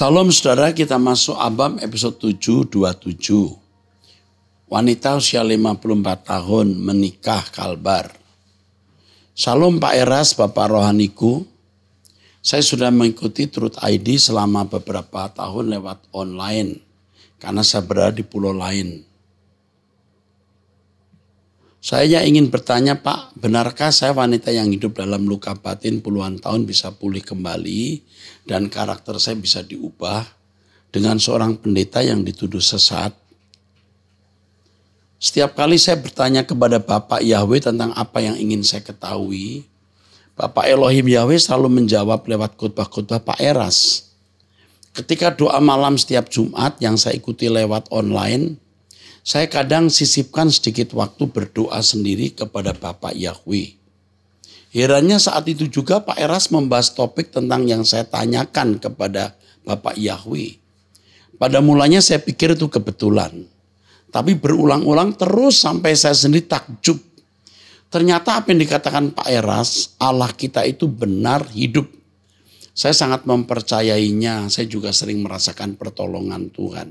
Salam saudara, kita masuk Abam episode 727. Wanita usia 54 tahun menikah kalbar. Salam Pak Eras, Bapak Rohaniku. Saya sudah mengikuti Truth ID selama beberapa tahun lewat online karena saya berada di pulau lain. Saya ingin bertanya Pak, benarkah saya wanita yang hidup dalam luka batin puluhan tahun bisa pulih kembali dan karakter saya bisa diubah dengan seorang pendeta yang dituduh sesat? Setiap kali saya bertanya kepada Bapak Yahweh tentang apa yang ingin saya ketahui, Bapak Elohim Yahweh selalu menjawab lewat khotbah-khotbah Pak Eras. Ketika doa malam setiap Jumat yang saya ikuti lewat online, saya kadang sisipkan sedikit waktu berdoa sendiri kepada Bapak Yahweh. Herannya saat itu juga Pak Eras membahas topik tentang yang saya tanyakan kepada Bapak Yahweh. Pada mulanya saya pikir itu kebetulan. Tapi berulang-ulang terus sampai saya sendiri takjub. Ternyata apa yang dikatakan Pak Eras, Allah kita itu benar hidup. Saya sangat mempercayainya, saya juga sering merasakan pertolongan Tuhan.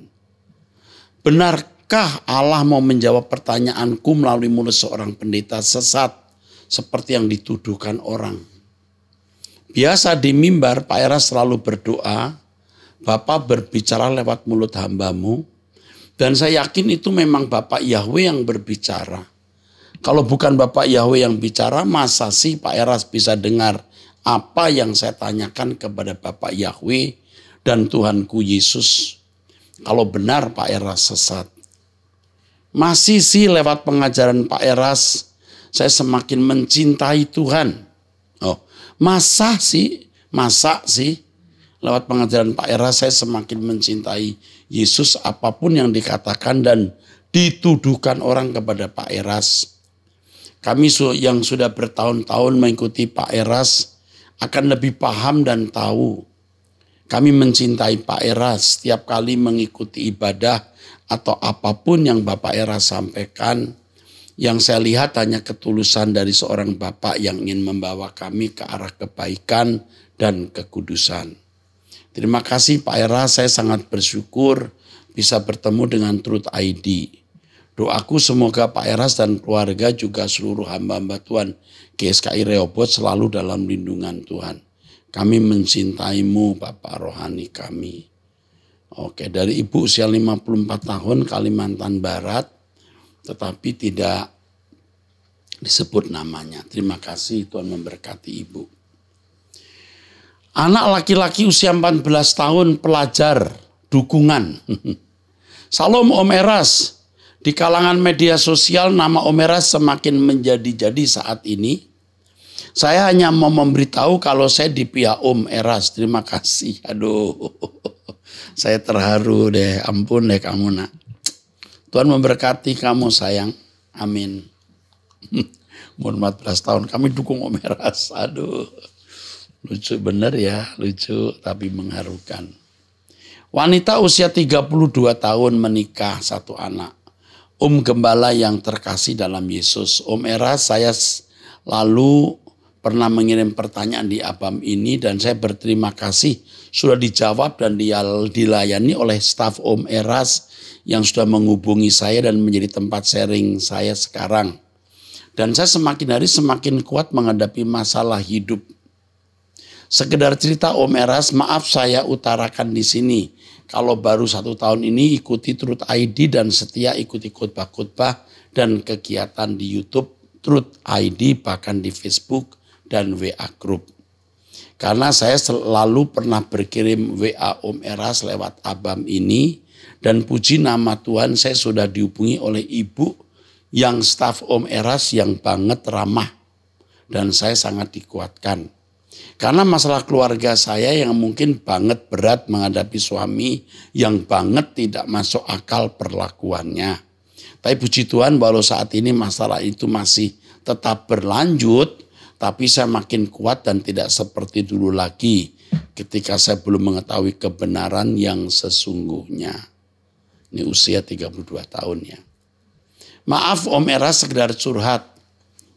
Benarkah Allah mau menjawab pertanyaanku melalui mulut seorang pendeta sesat seperti yang dituduhkan orang? Biasa di mimbar Pak Eras selalu berdoa, Bapa berbicara lewat mulut hambamu, dan saya yakin itu memang Bapak Yahweh yang berbicara. Kalau bukan Bapak Yahweh yang bicara, masa sih Pak Eras bisa dengar apa yang saya tanyakan kepada Bapak Yahweh dan Tuhanku Yesus? Kalau benar Pak Eras sesat. Masih sih lewat pengajaran Pak Eras, saya semakin mencintai Tuhan. Oh, masa sih lewat pengajaran Pak Eras saya semakin mencintai Yesus apapun yang dikatakan dan dituduhkan orang kepada Pak Eras. Kami yang sudah bertahun-tahun mengikuti Pak Eras akan lebih paham dan tahu. Kami mencintai Pak Eras setiap kali mengikuti ibadah atau apapun yang Bapak Eras sampaikan. Yang saya lihat hanya ketulusan dari seorang Bapak yang ingin membawa kami ke arah kebaikan dan kekudusan. Terima kasih Pak Eras, saya sangat bersyukur bisa bertemu dengan Truth ID. Doaku semoga Pak Eras dan keluarga juga seluruh hamba-hamba Tuhan GSKI Rehoboth selalu dalam lindungan Tuhan. Kami mencintaimu Bapak rohani kami. Oke, dari ibu usia 54 tahun Kalimantan Barat, tetapi tidak disebut namanya. Terima kasih, Tuhan memberkati ibu. Anak laki-laki usia 14 tahun pelajar dukungan. Salam Om Eras. Di kalangan media sosial nama Om Eras semakin menjadi-jadi saat ini. Saya hanya mau memberitahu kalau saya di pihak Om Eras. Terima kasih. Aduh, saya terharu deh. Ampun deh kamu nak. Tuhan memberkati kamu sayang. Amin. Umur 14 tahun kami dukung Om Eras. Aduh, lucu bener ya. Lucu tapi mengharukan. Wanita usia 32 tahun menikah satu anak. Om Gembala yang terkasih dalam Yesus. Om Eras, saya lalu pernah mengirim pertanyaan di Abam ini dan saya berterima kasih sudah dijawab dan dilayani oleh staf Om Eras yang sudah menghubungi saya dan menjadi tempat sharing saya sekarang. Dan saya semakin hari semakin kuat menghadapi masalah hidup. Sekedar cerita Om Eras, maaf saya utarakan di sini. Kalau baru 1 tahun ini ikuti Truth ID dan setia ikuti khotbah-khotbah dan kegiatan di YouTube Truth ID bahkan di Facebook dan WA Group. Karena saya selalu pernah berkirim WA Om Eras lewat Abam ini dan puji nama Tuhan saya sudah dihubungi oleh ibu yang staf Om Eras yang banget ramah dan saya sangat dikuatkan. Karena masalah keluarga saya yang mungkin banget berat menghadapi suami yang banget tidak masuk akal perlakuannya. Tapi puji Tuhan walau saat ini masalah itu masih tetap berlanjut, tapi saya makin kuat dan tidak seperti dulu lagi ketika saya belum mengetahui kebenaran yang sesungguhnya. Ini usia 32 tahun ya. Maaf Om Eras sekedar curhat.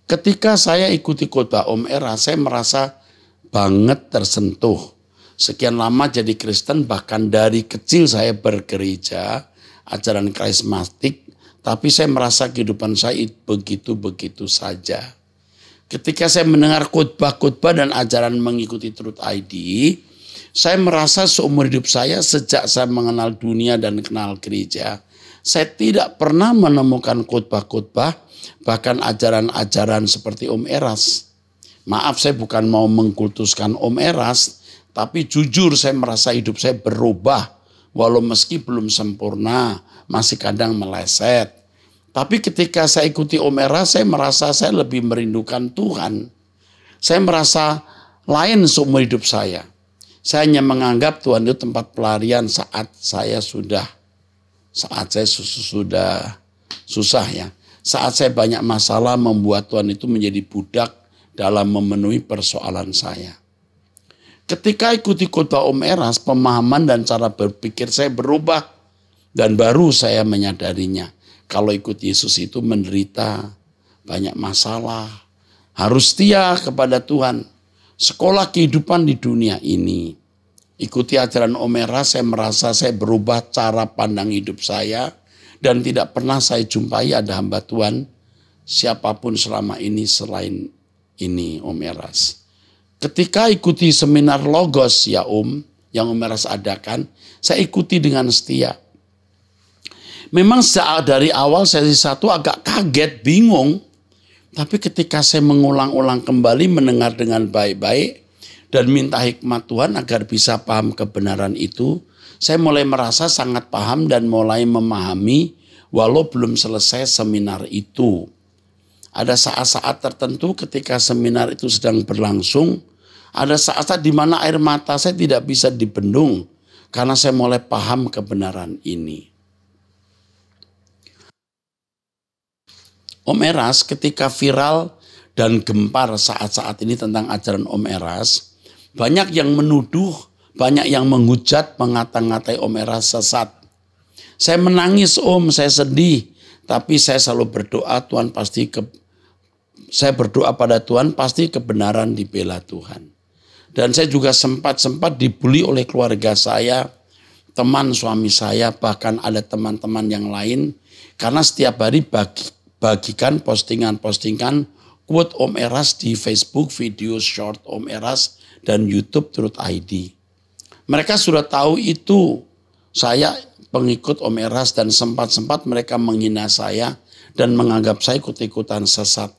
Ketika saya ikuti khotbah Om Eras, saya merasa banget tersentuh. sekian lama jadi Kristen, bahkan dari kecil saya bergereja, ajaran karismatik, tapi saya merasa kehidupan saya begitu-begitu saja. Ketika saya mendengar khotbah-khotbah dan ajaran mengikuti Truth ID, saya merasa seumur hidup saya sejak saya mengenal dunia dan kenal gereja, saya tidak pernah menemukan khotbah-khotbah, bahkan ajaran-ajaran seperti Om Eras. Maaf, saya bukan mau mengkultuskan Om Eras, tapi jujur saya merasa hidup saya berubah. Walau meski belum sempurna, masih kadang meleset. Tapi ketika saya ikuti Om Eras, saya merasa saya lebih merindukan Tuhan. Saya merasa lain seumur hidup saya. Saya hanya menganggap Tuhan itu tempat pelarian saat saya sudah susah ya. Saat saya banyak masalah, membuat Tuhan itu menjadi budak dalam memenuhi persoalan saya. Ketika ikuti khotbah Om Eras, pemahaman dan cara berpikir saya berubah. Dan baru saya menyadarinya. Kalau ikut Yesus itu menderita, banyak masalah. Harus setia kepada Tuhan. Sekolah kehidupan di dunia ini. Ikuti ajaran Om Eras, saya merasa saya berubah cara pandang hidup saya. Dan tidak pernah saya jumpai ada hamba Tuhan siapapun selama ini selain ini Om Eras. Ketika ikuti seminar Logos ya Om, yang Om Eras adakan, saya ikuti dengan setia. Memang dari awal sesi 1 agak kaget, bingung. Tapi ketika saya mengulang-ulang kembali mendengar dengan baik-baik dan minta hikmat Tuhan agar bisa paham kebenaran itu, saya mulai merasa sangat paham dan mulai memahami walau belum selesai seminar itu. Ada saat-saat tertentu ketika seminar itu sedang berlangsung, ada saat-saat di mana air mata saya tidak bisa dibendung karena saya mulai paham kebenaran ini. Om Eras ketika viral dan gempar saat-saat ini tentang ajaran Om Eras, banyak yang menuduh, banyak yang menghujat, mengata-ngatai Om Eras sesat. Saya menangis Om, saya sedih, tapi saya selalu berdoa saya berdoa pada Tuhan pasti kebenaran dibela Tuhan. Dan saya juga sempat dibully oleh keluarga saya, teman suami saya, bahkan ada teman-teman yang lain, karena setiap hari bagikan postingan-postingan quote Om Eras di Facebook, video short Om Eras, dan YouTube Truth ID. Mereka sudah tahu itu saya pengikut Om Eras dan sempat mereka menghina saya dan menganggap saya ikut-ikutan sesat.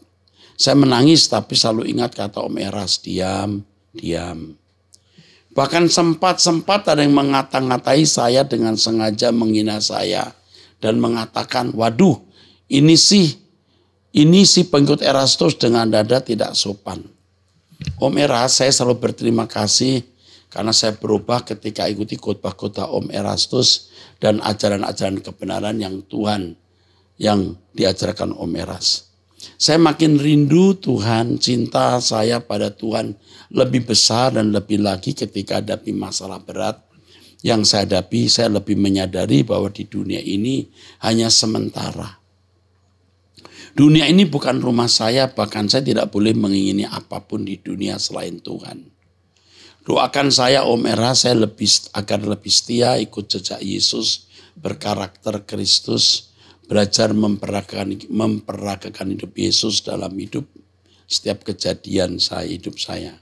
Saya menangis tapi selalu ingat kata Om Eras, diam. Bahkan sempat ada yang mengata-ngatai saya dengan sengaja menghina saya dan mengatakan, waduh, ini sih pengikut Erastus dengan dada tidak sopan. Om Eras, saya selalu berterima kasih karena saya berubah ketika ikuti khotbah-khotbah Om Erastus dan ajaran-ajaran kebenaran yang Tuhan yang diajarkan Om Eras. Saya makin rindu Tuhan, cinta saya pada Tuhan lebih besar dan lebih lagi ketika hadapi masalah berat yang saya hadapi. Saya lebih menyadari bahwa di dunia ini hanya sementara. Dunia ini bukan rumah saya, bahkan saya tidak boleh mengingini apapun di dunia selain Tuhan. Doakan saya Om Eras, agar lebih setia ikut jejak Yesus, berkarakter Kristus, belajar memperagakan hidup Yesus dalam hidup setiap kejadian hidup saya.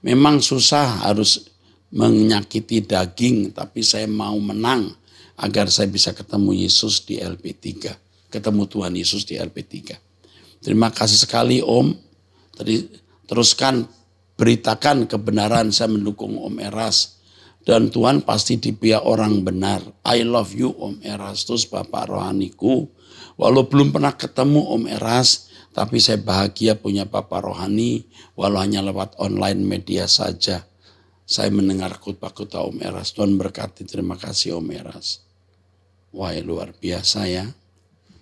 Memang susah harus menyakiti daging, tapi saya mau menang agar saya bisa ketemu Yesus di LP3. Ketemu Tuhan Yesus di LP3. Terima kasih sekali Om. Teruskan beritakan kebenaran, saya mendukung Om Eras. Dan Tuhan pasti di pihak orang benar. I love you Om Erastus, Bapak rohaniku. Walau belum pernah ketemu Om Eras, tapi saya bahagia punya Bapak rohani, walau hanya lewat online media saja. Saya mendengar khotbah-khotbah Om Eras. Tuhan berkati, terima kasih Om Eras. Wah, luar biasa ya.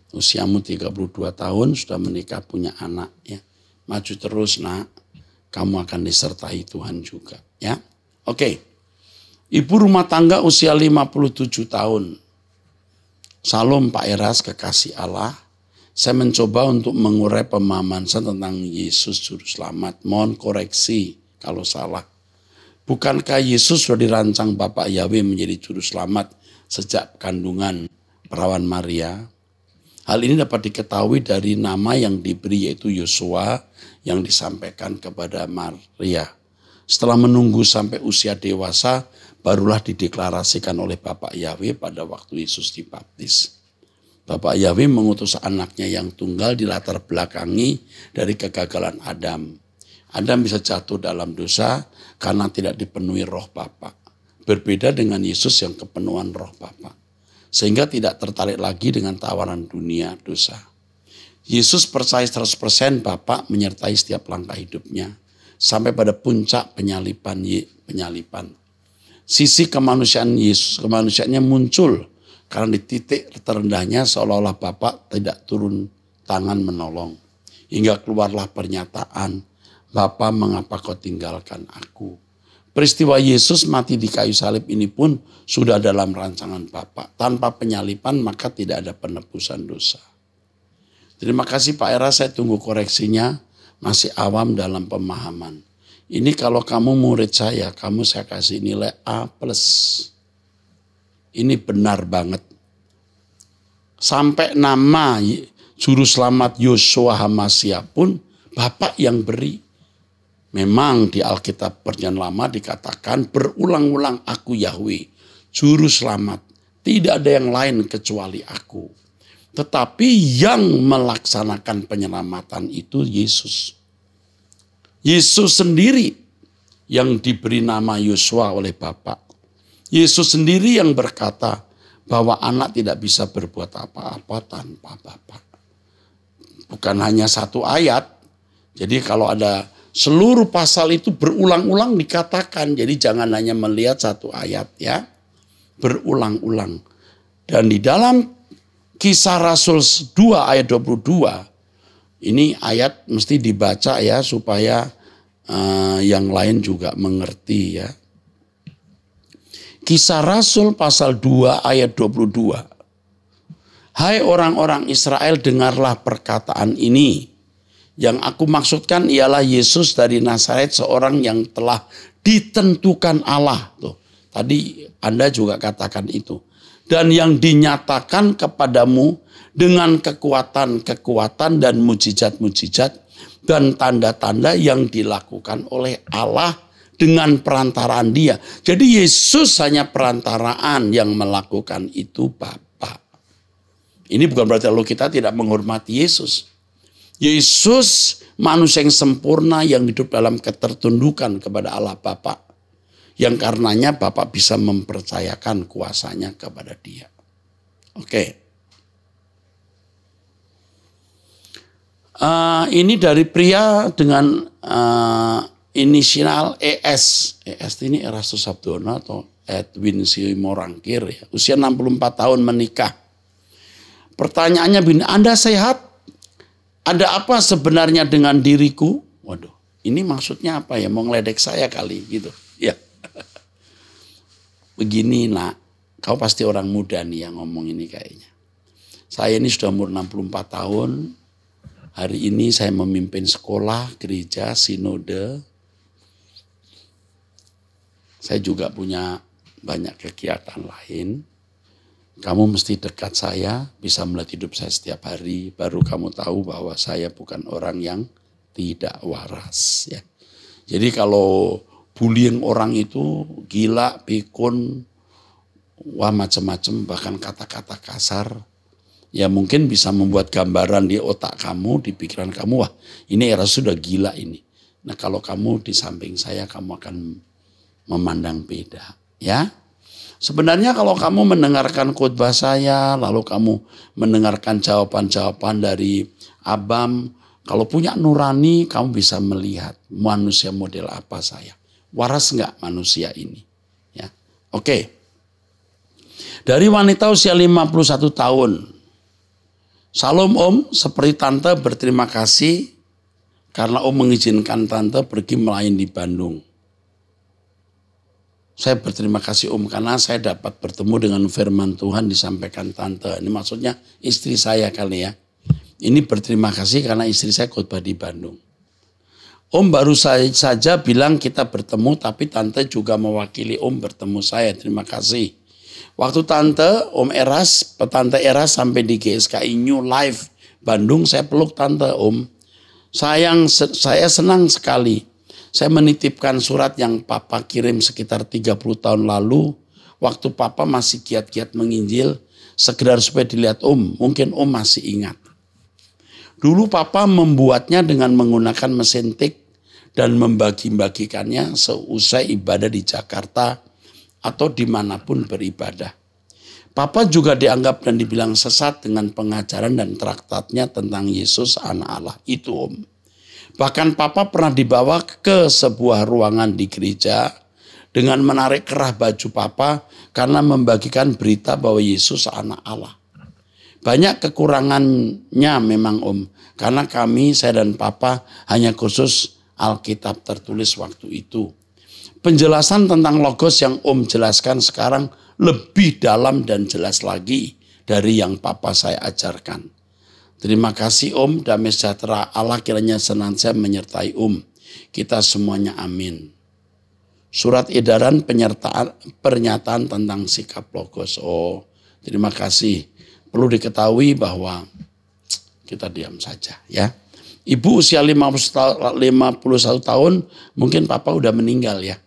Usiamu 32 tahun, sudah menikah, punya anak ya. Maju terus nak, kamu akan disertai Tuhan juga ya. Oke. Ibu rumah tangga usia 57 tahun. Salam Pak Eras, kekasih Allah. Saya mencoba untuk mengurai pemahaman saya tentang Yesus Juru Selamat. Mohon koreksi kalau salah. Bukankah Yesus sudah dirancang Bapak Yahweh menjadi juru selamat sejak kandungan perawan Maria? Hal ini dapat diketahui dari nama yang diberi yaitu Yosua yang disampaikan kepada Maria. Setelah menunggu sampai usia dewasa, barulah dideklarasikan oleh Bapak Yahweh pada waktu Yesus dibaptis. Bapak Yahweh mengutus anaknya yang tunggal dilatar belakangi dari kegagalan Adam. Adam bisa jatuh dalam dosa karena tidak dipenuhi roh Bapa. Berbeda dengan Yesus yang kepenuhan roh Bapa. Sehingga tidak tertarik lagi dengan tawaran dunia dosa. Yesus percaya 100% Bapa menyertai setiap langkah hidupnya. Sampai pada puncak penyalipan. Sisi kemanusiaan Yesus, kemanusiaannya muncul. Karena di titik terendahnya seolah-olah Bapa tidak turun tangan menolong. Hingga keluarlah pernyataan, Bapa mengapa kau tinggalkan aku? Peristiwa Yesus mati di kayu salib ini pun sudah dalam rancangan Bapa. Tanpa penyalipan maka tidak ada penebusan dosa. Terima kasih Pak Era, saya tunggu koreksinya. Masih awam dalam pemahaman. Ini kalau kamu murid saya kasih nilai A+. Ini benar banget. Sampai nama juru selamat Yosua Hamasia pun Bapak yang beri. Memang di Alkitab Perjanjian Lama dikatakan berulang-ulang aku Yahweh, juru selamat. Tidak ada yang lain kecuali aku. Tetapi yang melaksanakan penyelamatan itu Yesus. Yesus sendiri yang diberi nama Yosua oleh Bapa. Yesus sendiri yang berkata bahwa anak tidak bisa berbuat apa-apa tanpa Bapa. Bukan hanya satu ayat. Jadi kalau ada seluruh pasal itu berulang-ulang dikatakan. Jadi jangan hanya melihat satu ayat ya. Berulang-ulang. Dan di dalam Kisah Rasul 2 ayat 22. Ini ayat mesti dibaca ya supaya yang lain juga mengerti ya. Kisah Rasul pasal 2 ayat 22. Hai orang-orang Israel, dengarlah perkataan ini. Yang aku maksudkan ialah Yesus dari Nazaret, seorang yang telah ditentukan Allah. Tuh, tadi Anda juga katakan itu. Dan yang dinyatakan kepadamu dengan kekuatan-kekuatan dan mujizat-mujizat dan tanda-tanda yang dilakukan oleh Allah dengan perantaraan Dia. Jadi Yesus hanya perantaraan, yang melakukan itu Bapa. Ini bukan berarti lalu kita tidak menghormati Yesus. Yesus manusia yang sempurna yang hidup dalam ketertundukan kepada Allah Bapa. Yang karenanya Bapak bisa mempercayakan kuasanya kepada Dia. Oke. Ini dari pria dengan inisial ES. ES ini Erastus Sabdono atau Edwin Simorangkir. Ya. Usia 64 tahun menikah. Pertanyaannya begini, Anda sehat? Ada apa sebenarnya dengan diriku? Waduh, ini maksudnya apa ya? Mau ngeledek saya kali gitu. Ya. Begini nak, kau pasti orang muda nih yang ngomong ini kayaknya. Saya ini sudah umur 64 tahun. Hari ini saya memimpin sekolah, gereja, sinode. Saya juga punya banyak kegiatan lain. Kamu mesti dekat saya, bisa melihat hidup saya setiap hari. Baru kamu tahu bahwa saya bukan orang yang tidak waras. Ya. Jadi kalau bullying orang itu gila, pikun, wah macam-macam, bahkan kata-kata kasar. Ya mungkin bisa membuat gambaran di otak kamu, di pikiran kamu, wah ini era sudah gila ini. Nah kalau kamu di samping saya, kamu akan memandang beda. Ya, sebenarnya kalau kamu mendengarkan khotbah saya, lalu kamu mendengarkan jawaban-jawaban dari Abam, kalau punya nurani, kamu bisa melihat manusia model apa saya. Waras enggak manusia ini? Ya. Oke. Dari wanita usia 51 tahun. Salam Om, seperti Tante berterima kasih karena Om mengizinkan Tante pergi melayani di Bandung. Saya berterima kasih Om karena saya dapat bertemu dengan firman Tuhan disampaikan Tante. Ini maksudnya istri saya kali ya. Ini berterima kasih karena istri saya khotbah di Bandung. Om baru saja bilang kita bertemu, tapi Tante juga mewakili Om bertemu saya. Terima kasih. Waktu Tante Eras sampai di GSKI New Life Bandung, saya peluk Tante Om. Saya senang sekali. Saya menitipkan surat yang Papa kirim sekitar 30 tahun lalu. Waktu Papa masih giat-giat menginjil, sekedar supaya dilihat Om. Mungkin Om masih ingat. Dulu Papa membuatnya dengan menggunakan mesin tik dan membagi-bagikannya seusai ibadah di Jakarta atau dimanapun beribadah. Papa juga dianggap dan dibilang sesat dengan pengajaran dan traktatnya tentang Yesus anak Allah. Itu Om. Bahkan Papa pernah dibawa ke sebuah ruangan di gereja dengan menarik kerah baju Papa karena membagikan berita bahwa Yesus anak Allah. Banyak kekurangannya memang Om. Karena saya dan Papa hanya khusus Alkitab tertulis waktu itu. Penjelasan tentang logos yang Om jelaskan sekarang lebih dalam dan jelas lagi dari yang Papa saya ajarkan. Terima kasih Om, damai sejahtera Allah kiranya senantiasa menyertai Om. Kita semuanya amin. Surat edaran pernyataan tentang sikap logos. Oh, terima kasih. Perlu diketahui bahwa kita diam saja ya. Ibu usia 51 tahun, mungkin Papa udah meninggal ya.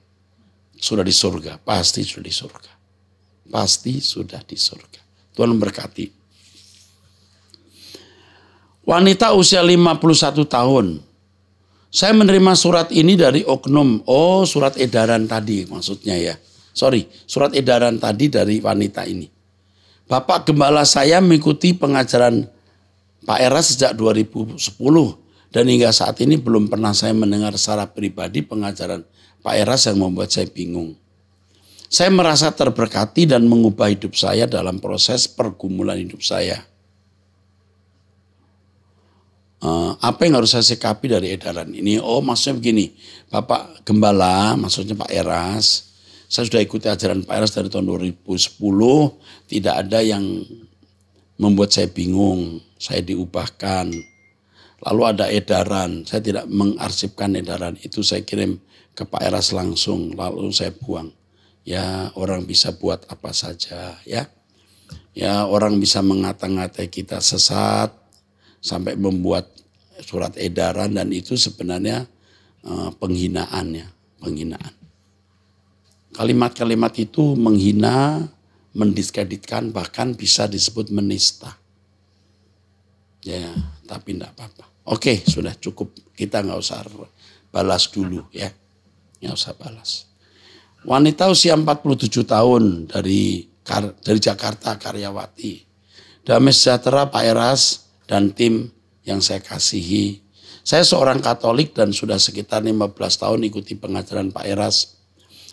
Sudah di surga, pasti sudah di surga. Pasti sudah di surga. Tuhan memberkati. Wanita usia 51 tahun. Saya menerima surat ini dari oknum. Oh, surat edaran tadi maksudnya ya. Surat edaran tadi dari wanita ini. Bapak Gembala saya mengikuti pengajaran Pak Eras sejak 2010. Dan hingga saat ini belum pernah saya mendengar secara pribadi pengajaran Pak Eras yang membuat saya bingung. Saya merasa terberkati dan mengubah hidup saya dalam proses pergumulan hidup saya. Apa yang harus saya sikapi dari edaran ini? Oh, maksudnya begini, Bapak Gembala, maksudnya Pak Eras, saya sudah ikuti ajaran Pak Eras dari tahun 2010, tidak ada yang membuat saya bingung, saya diubahkan. Lalu ada edaran, saya tidak mengarsipkan edaran, itu saya kirim ke Pak Eras langsung, lalu saya buang. Ya, orang bisa buat apa saja ya. Ya, orang bisa mengata-ngatai kita sesat sampai membuat surat edaran dan itu sebenarnya penghinaan. Kalimat-kalimat itu menghina, mendiskreditkan, bahkan bisa disebut menista. Ya, tapi enggak apa-apa. Oke, sudah cukup. Kita nggak usah balas dulu ya. Nggak usah balas. Wanita usia 47 tahun dari Jakarta, Karyawati. Damai sejahtera Pak Eras dan tim yang saya kasihi. Saya seorang Katolik dan sudah sekitar 15 tahun ikuti pengajaran Pak Eras.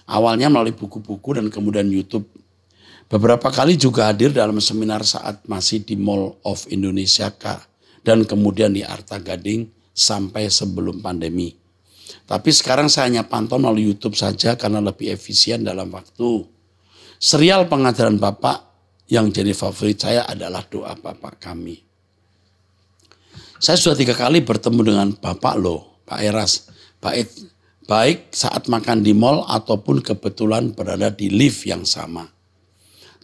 Awalnya melalui buku-buku dan kemudian YouTube. Beberapa kali juga hadir dalam seminar saat masih di Mall of Indonesia dan kemudian di Arta Gading sampai sebelum pandemi. Tapi sekarang saya hanya pantau melalui YouTube saja karena lebih efisien dalam waktu. Serial pengajaran Bapak yang jadi favorit saya adalah doa Bapak kami. Saya sudah 3 kali bertemu dengan Bapak loh, Pak Eras. Baik saat makan di mall ataupun kebetulan berada di lift yang sama.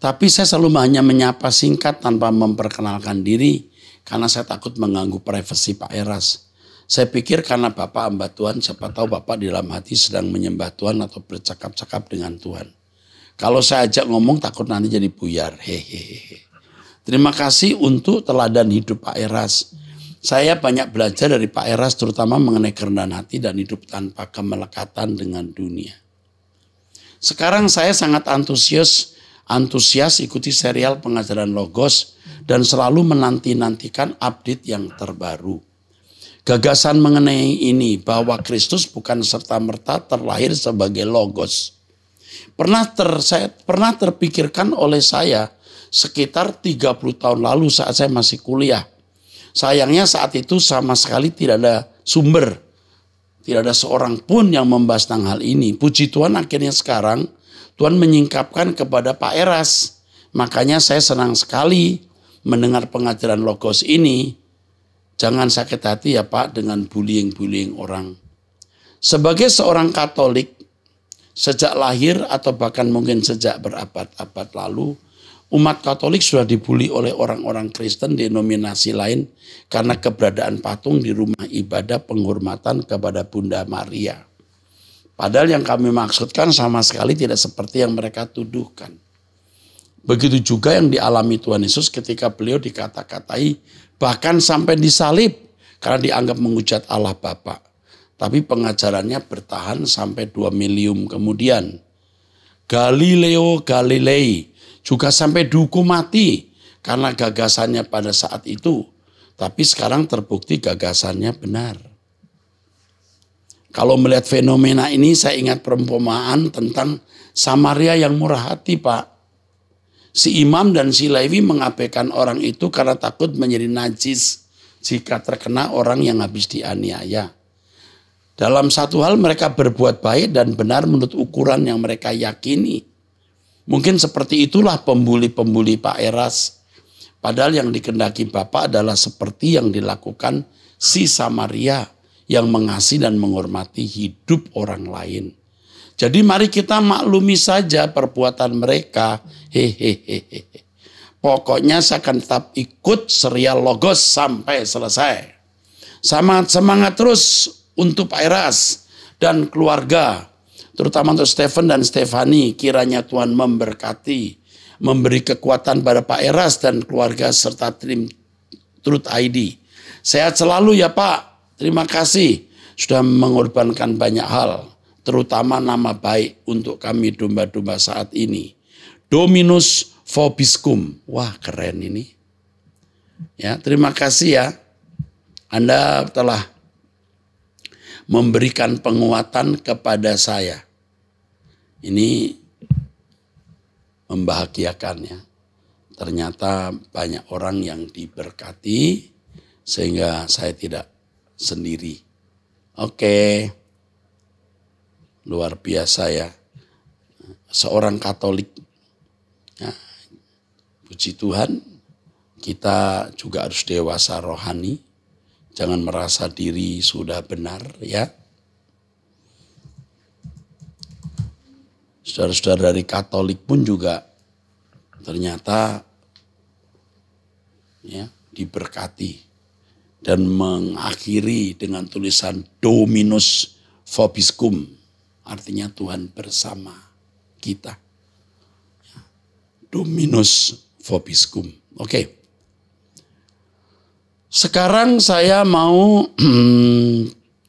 Tapi saya selalu hanya menyapa singkat tanpa memperkenalkan diri karena saya takut mengganggu privasi Pak Eras. Saya pikir karena Bapak hamba Tuhan, siapa tahu Bapak di dalam hati sedang menyembah Tuhan atau bercakap-cakap dengan Tuhan. Kalau saya ajak ngomong takut nanti jadi buyar. Hehehe. Terima kasih untuk teladan hidup Pak Eras. Saya banyak belajar dari Pak Eras terutama mengenai kerendahan hati dan hidup tanpa kemelekatan dengan dunia. Sekarang saya sangat antusias ikuti serial pengajaran Logos dan selalu menanti-nantikan update yang terbaru. Gagasan mengenai ini bahwa Kristus bukan serta-merta terlahir sebagai Logos. Pernah terpikirkan oleh saya sekitar 30 tahun lalu saat saya masih kuliah. Sayangnya saat itu sama sekali tidak ada sumber. Tidak ada seorang pun yang membahas tentang hal ini. Puji Tuhan akhirnya sekarang Tuhan menyingkapkan kepada Pak Eras. Makanya saya senang sekali mendengar pengajaran Logos ini. Jangan sakit hati ya Pak dengan bullying orang. Sebagai seorang Katolik, sejak lahir atau bahkan mungkin sejak berabad-abad lalu, umat Katolik sudah dibully oleh orang-orang Kristen denominasi lain karena keberadaan patung di rumah ibadah penghormatan kepada Bunda Maria. Padahal yang kami maksudkan sama sekali tidak seperti yang mereka tuduhkan. Begitu juga yang dialami Tuhan Yesus ketika beliau dikata-katai bahkan sampai disalib karena dianggap menghujat Allah Bapa. Tapi pengajarannya bertahan sampai 2 milium kemudian. Galileo Galilei juga sampai dihukum mati karena gagasannya pada saat itu. Tapi sekarang terbukti gagasannya benar. Kalau melihat fenomena ini saya ingat perumpamaan tentang Samaria yang murah hati, Pak. Si imam dan si Lewi mengabaikan orang itu karena takut menjadi najis jika terkena orang yang habis dianiaya. Dalam satu hal mereka berbuat baik dan benar menurut ukuran yang mereka yakini. Mungkin seperti itulah pembuli-pembuli Pak Eras. Padahal yang dikehendaki Bapak adalah seperti yang dilakukan si Samaria yang mengasihi dan menghormati hidup orang lain. Jadi mari kita maklumi saja perbuatan mereka. Hehehe. Pokoknya saya akan tetap ikut serial Logos sampai selesai. Semangat terus untuk Pak Eras dan keluarga, terutama untuk Stephen dan Stefani, kiranya Tuhan memberkati, memberi kekuatan pada Pak Eras dan keluarga serta tim Truth ID. Sehat selalu ya Pak, terima kasih sudah mengorbankan banyak hal, terutama nama baik untuk kami domba-domba saat ini. Dominus vobiscum, wah keren ini. Ya, terima kasih ya, Anda telah memberikan penguatan kepada saya. Ini membahagiakan ya. Ternyata banyak orang yang diberkati sehingga saya tidak sendiri. Oke. Luar biasa ya. Seorang Katolik. Ya, puji Tuhan, kita juga harus dewasa rohani. Jangan merasa diri sudah benar ya. Saudara-saudara dari Katolik pun juga ternyata ya diberkati dan mengakhiri dengan tulisan Dominus vobiscum, artinya Tuhan bersama kita. Dominus vobiscum. Oke. Sekarang saya mau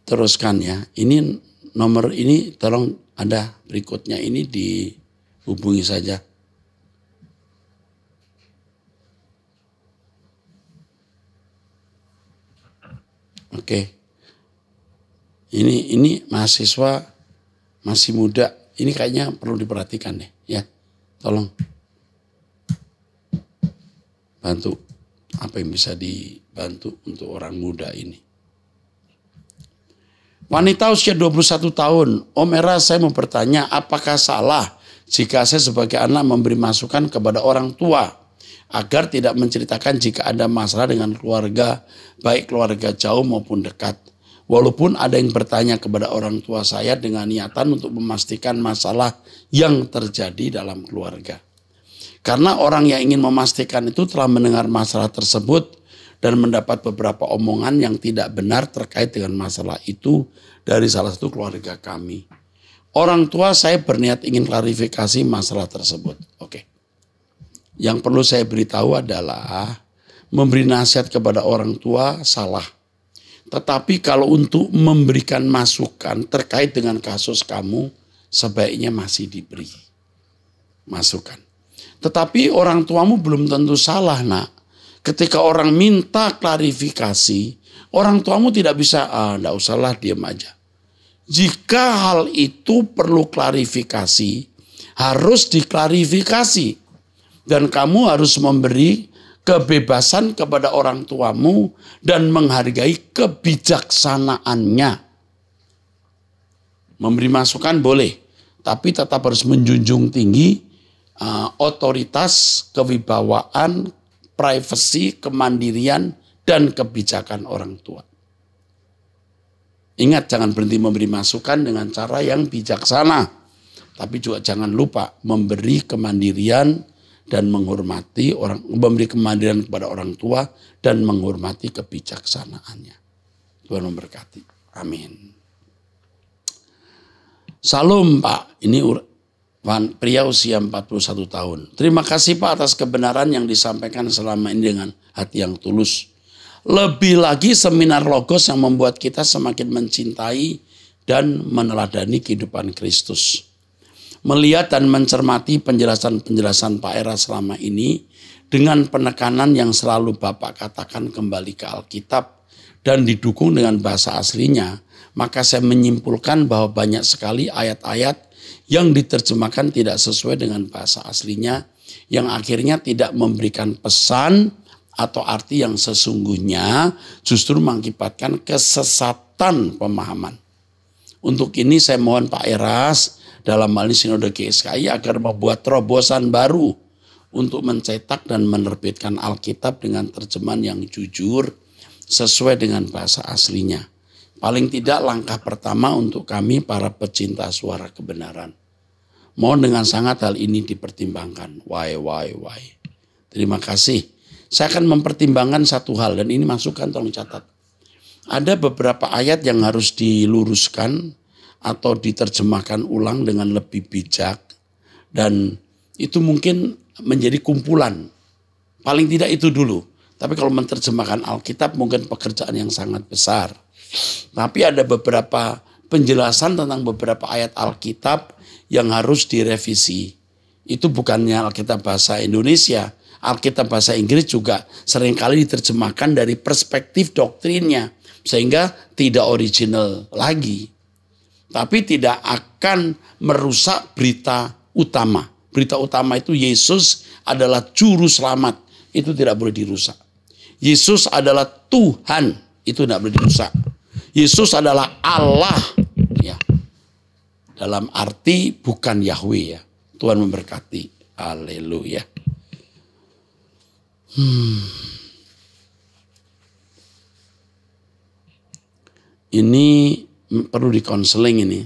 teruskan ya. Ini nomor ini tolong ada berikutnya ini dihubungi saja. Oke. Ini mahasiswa masih muda. Ini kayaknya perlu diperhatikan deh ya. Tolong bantu. Apa yang bisa dibantu untuk orang muda ini. Wanita usia 21 tahun, Om Eras saya mau bertanya, apakah salah jika saya sebagai anak memberi masukan kepada orang tua agar tidak menceritakan jika ada masalah dengan keluarga, baik keluarga jauh maupun dekat. Walaupun ada yang bertanya kepada orang tua saya dengan niatan untuk memastikan masalah yang terjadi dalam keluarga. Karena orang yang ingin memastikan itu telah mendengar masalah tersebut dan mendapat beberapa omongan yang tidak benar terkait dengan masalah itu dari salah satu keluarga kami. Orang tua saya berniat ingin klarifikasi masalah tersebut. Oke. Yang perlu saya beritahu adalah memberi nasihat kepada orang tua salah. Tetapi kalau untuk memberikan masukan terkait dengan kasus kamu, sebaiknya masih diberi masukan. Tetapi orang tuamu belum tentu salah, nak. Ketika orang minta klarifikasi, orang tuamu tidak bisa, enggak usahlah, diam aja. Jika hal itu perlu klarifikasi, harus diklarifikasi. Dan kamu harus memberi kebebasan kepada orang tuamu dan menghargai kebijaksanaannya. Memberi masukan boleh, tapi tetap harus menjunjung tinggi otoritas, kewibawaan, privasi, kemandirian, dan kebijakan orang tua. Ingat, jangan berhenti memberi masukan dengan cara yang bijaksana. Tapi juga jangan lupa memberi kemandirian dan menghormati memberi kemandirian kepada orang tua dan menghormati kebijaksanaannya. Tuhan memberkati. Amin. Salam Pak, ini pria usia 41 tahun. Terima kasih Pak atas kebenaran yang disampaikan selama ini dengan hati yang tulus. Lebih lagi seminar Logos yang membuat kita semakin mencintai dan meneladani kehidupan Kristus. Melihat dan mencermati penjelasan-penjelasan Pak Era selama ini dengan penekanan yang selalu Bapak katakan kembali ke Alkitab dan didukung dengan bahasa aslinya, maka saya menyimpulkan bahwa banyak sekali ayat-ayat yang diterjemahkan tidak sesuai dengan bahasa aslinya, yang akhirnya tidak memberikan pesan atau arti yang sesungguhnya, justru mengakibatkan kesesatan pemahaman. Untuk ini saya mohon Pak Eras dalam hal ini Sinode GSKI agar membuat terobosan baru untuk mencetak dan menerbitkan Alkitab dengan terjemahan yang jujur sesuai dengan bahasa aslinya. Paling tidak langkah pertama untuk kami para pecinta suara kebenaran. Mohon dengan sangat hal ini dipertimbangkan. Why. Terima kasih. Saya akan mempertimbangkan satu hal dan ini masukan, tolong catat. Ada beberapa ayat yang harus diluruskan atau diterjemahkan ulang dengan lebih bijak. Dan itu mungkin menjadi kumpulan. Paling tidak itu dulu. Tapi kalau menerjemahkan Alkitab mungkin pekerjaan yang sangat besar. Tapi ada beberapa penjelasan tentang beberapa ayat Alkitab yang harus direvisi. Itu bukannya Alkitab bahasa Indonesia. Alkitab bahasa Inggris juga seringkali diterjemahkan dari perspektif doktrinnya. Sehingga tidak original lagi. Tapi tidak akan merusak berita utama. Berita utama itu Yesus adalah juru selamat. Itu tidak boleh dirusak. Yesus adalah Tuhan. Itu tidak boleh dirusak. Yesus adalah Allah, ya. Dalam arti bukan Yahweh, ya. Tuhan memberkati. Haleluya. Ini perlu dikonseling ini.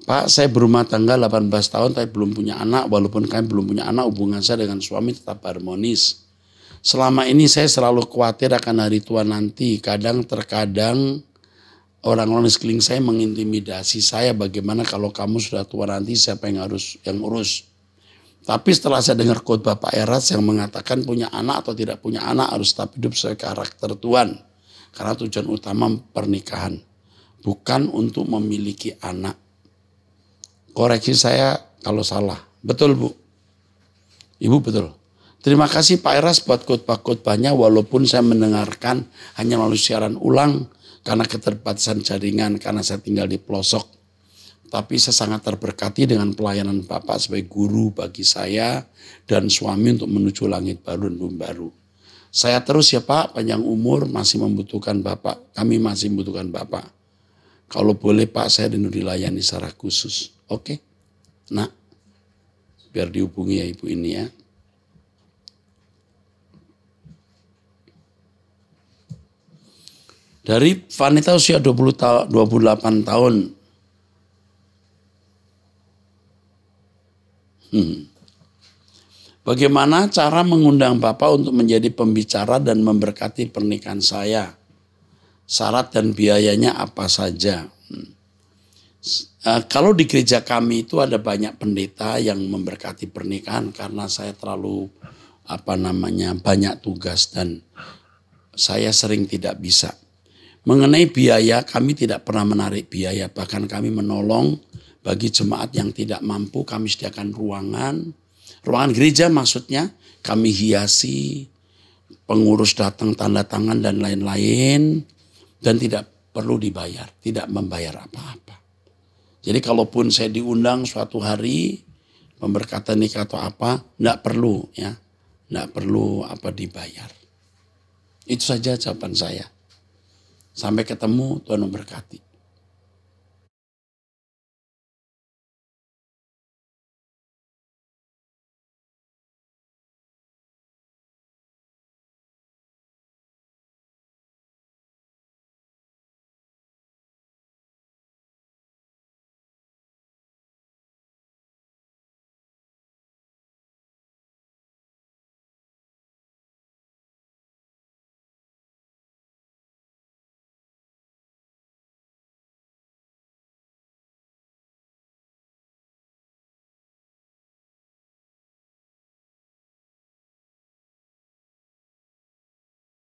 Pak, saya berumah tangga 18 tahun tapi belum punya anak. Walaupun kami belum punya anak, hubungan saya dengan suami tetap harmonis. Selama ini saya selalu khawatir akan hari tua nanti. Terkadang orang-orang di sekeliling saya mengintimidasi saya. Bagaimana kalau kamu sudah tua nanti, siapa yang urus? Tapi setelah saya dengar khotbah Pak Eras yang mengatakan punya anak atau tidak punya anak harus tetap hidup sesuai karakter Tuhan. Karena tujuan utama pernikahan. Bukan untuk memiliki anak. Koreksi saya kalau salah. Betul Bu? Ibu betul? Terima kasih Pak Eras buat khotbah-khotbahnya walaupun saya mendengarkan hanya melalui siaran ulang karena keterbatasan jaringan karena saya tinggal di pelosok. Tapi saya sangat terberkati dengan pelayanan Bapak sebagai guru bagi saya dan suami untuk menuju langit baru dan bumi baru. Saya terus ya Pak, panjang umur masih membutuhkan Bapak. Kami masih membutuhkan Bapak. Kalau boleh Pak, saya rindu dilayani secara khusus. Oke? Nah, biar dihubungi ya Ibu ini ya. Dari wanita usia 28 tahun. Bagaimana cara mengundang Bapak untuk menjadi pembicara dan memberkati pernikahan saya? Syarat dan biayanya apa saja? Kalau di gereja kami itu ada banyak pendeta yang memberkati pernikahan karena saya terlalu banyak tugas dan saya sering tidak bisa. Mengenai biaya, kami tidak pernah menarik biaya. Bahkan kami menolong bagi jemaat yang tidak mampu. Kami sediakan ruangan gereja maksudnya. Kami hiasi, pengurus datang tanda tangan dan lain-lain. Dan tidak perlu dibayar, tidak membayar apa-apa. Jadi kalaupun saya diundang suatu hari, pemberkatan nikah atau apa, tidak perlu ya. Tidak perlu dibayar. Itu saja jawaban saya. Sampai ketemu, Tuhan memberkati.